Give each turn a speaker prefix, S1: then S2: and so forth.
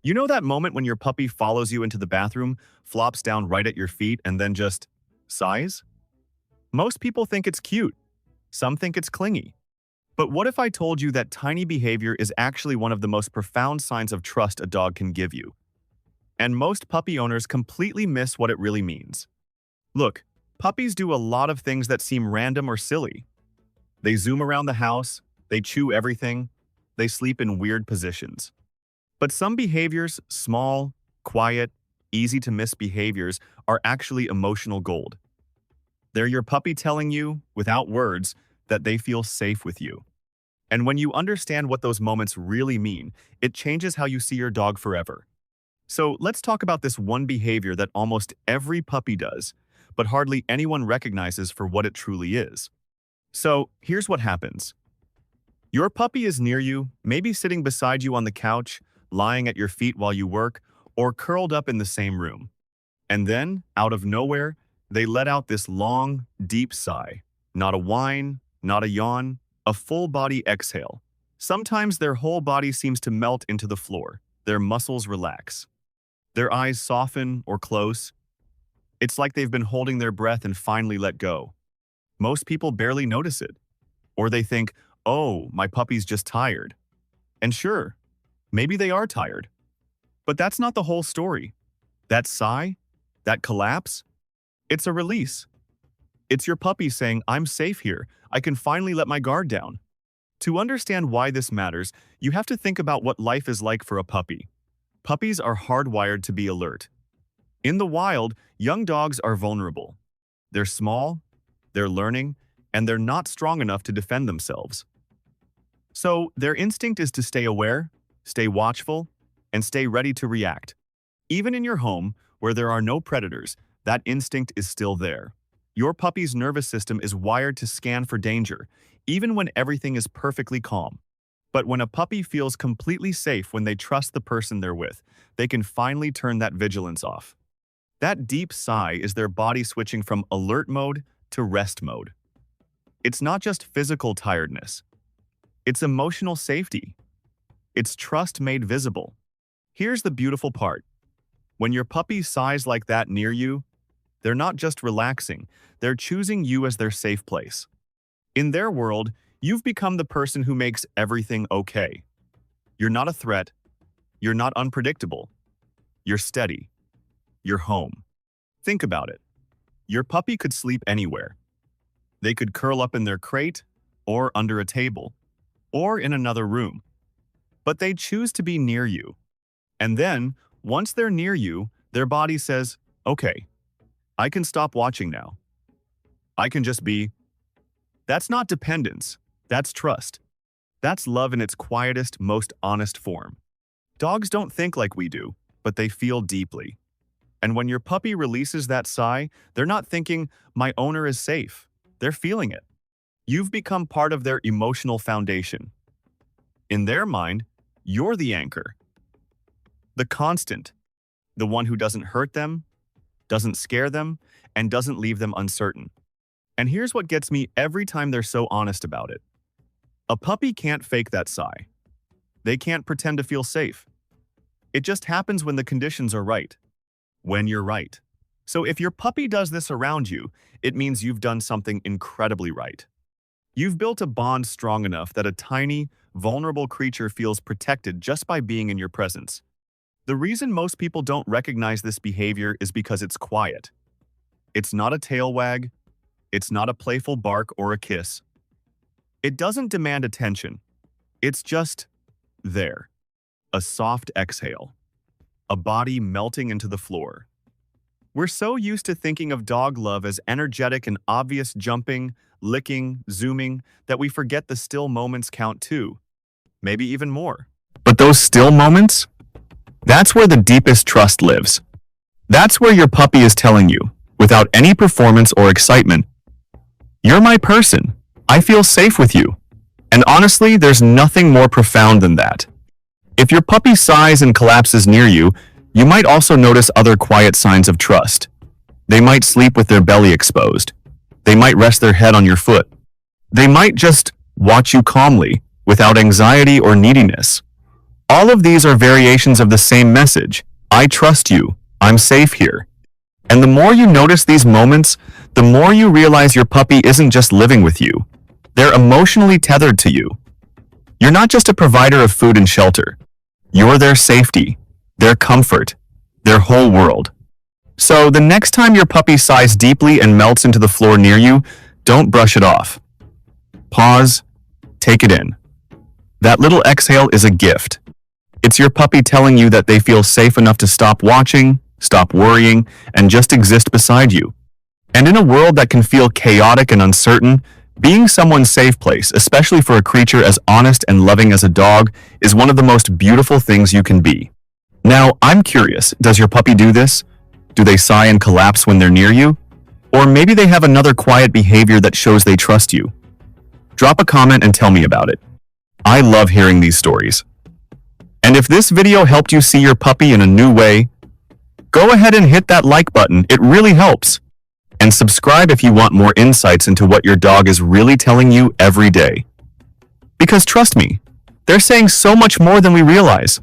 S1: You know that moment when your puppy follows you into the bathroom, flops down right at your feet, and then just sighs? Most people think it's cute. Some think it's clingy. But what if I told you that tiny behavior is actually one of the most profound signs of trust a dog can give you? And most puppy owners completely miss what it really means. Look, puppies do a lot of things that seem random or silly. They zoom around the house, they chew everything, they sleep in weird positions. But some behaviors, small, quiet, easy to miss behaviors, are actually emotional gold. They're your puppy telling you, without words, that they feel safe with you. And when you understand what those moments really mean, it changes how you see your dog forever. So let's talk about this one behavior that almost every puppy does, but hardly anyone recognizes for what it truly is. So here's what happens. Your puppy is near you, maybe sitting beside you on the couch, lying at your feet while you work, or curled up in the same room. And then, out of nowhere, they let out this long, deep sigh. Not a whine, not a yawn, a full-body exhale. Sometimes their whole body seems to melt into the floor. Their muscles relax. Their eyes soften or close. It's like they've been holding their breath and finally let go. Most people barely notice it. Or they think, oh, my puppy's just tired. And sure, maybe they are tired. But that's not the whole story. That sigh, that collapse, it's a release. It's your puppy saying, I'm safe here. I can finally let my guard down. To understand why this matters, you have to think about what life is like for a puppy. Puppies are hardwired to be alert. In the wild, young dogs are vulnerable. They're small, they're learning, and they're not strong enough to defend themselves. So their instinct is to stay aware, stay watchful, and stay ready to react. Even in your home, where there are no predators, that instinct is still there. Your puppy's nervous system is wired to scan for danger, even when everything is perfectly calm. But when a puppy feels completely safe when they trust the person they're with, they can finally turn that vigilance off. That deep sigh is their body switching from alert mode to rest mode. It's not just physical tiredness. It's emotional safety. It's trust made visible. Here's the beautiful part. When your puppy sighs like that near you, they're not just relaxing, they're choosing you as their safe place. In their world, you've become the person who makes everything okay. You're not a threat. You're not unpredictable. You're steady. You're home. Think about it. Your puppy could sleep anywhere. They could curl up in their crate, or under a table, or in another room. But they choose to be near you. And then, once they're near you, their body says, okay, I can stop watching now. I can just be. That's not dependence. That's trust. That's love in its quietest, most honest form. Dogs don't think like we do, but they feel deeply. And when your puppy releases that sigh, they're not thinking, my owner is safe. They're feeling it. You've become part of their emotional foundation. In their mind, you're the anchor. The constant. The one who doesn't hurt them, doesn't scare them, and doesn't leave them uncertain. And here's what gets me every time they're so honest about it. A puppy can't fake that sigh. They can't pretend to feel safe. It just happens when the conditions are right. When you're right. So if your puppy does this around you, it means you've done something incredibly right. You've built a bond strong enough that a tiny, vulnerable creature feels protected just by being in your presence. The reason most people don't recognize this behavior is because it's quiet. It's not a tail wag. It's not a playful bark or a kiss. It doesn't demand attention. It's just there. A soft exhale. A body melting into the floor. We're so used to thinking of dog love as energetic and obvious jumping, licking, zooming, that we forget the still moments count too. Maybe even more. But those still moments? That's where the deepest trust lives. That's where your puppy is telling you, without any performance or excitement, you're my person. I feel safe with you. And honestly, there's nothing more profound than that. If your puppy sighs and collapses near you, you might also notice other quiet signs of trust. They might sleep with their belly exposed. They might rest their head on your foot. They might just watch you calmly, without anxiety or neediness. All of these are variations of the same message. I trust you. I'm safe here. And the more you notice these moments, the more you realize your puppy isn't just living with you. They're emotionally tethered to you. You're not just a provider of food and shelter. You're their safety, their comfort, their whole world. So the next time your puppy sighs deeply and melts into the floor near you, don't brush it off. Pause, take it in. That little exhale is a gift. It's your puppy telling you that they feel safe enough to stop watching, stop worrying, and just exist beside you. And in a world that can feel chaotic and uncertain, being someone's safe place, especially for a creature as honest and loving as a dog, is one of the most beautiful things you can be. Now, I'm curious, does your puppy do this? Do they sigh and collapse when they're near you? Or maybe they have another quiet behavior that shows they trust you. Drop a comment and tell me about it. I love hearing these stories. And if this video helped you see your puppy in a new way, go ahead and hit that like button, it really helps. And subscribe if you want more insights into what your dog is really telling you every day. Because trust me, they're saying so much more than we realize.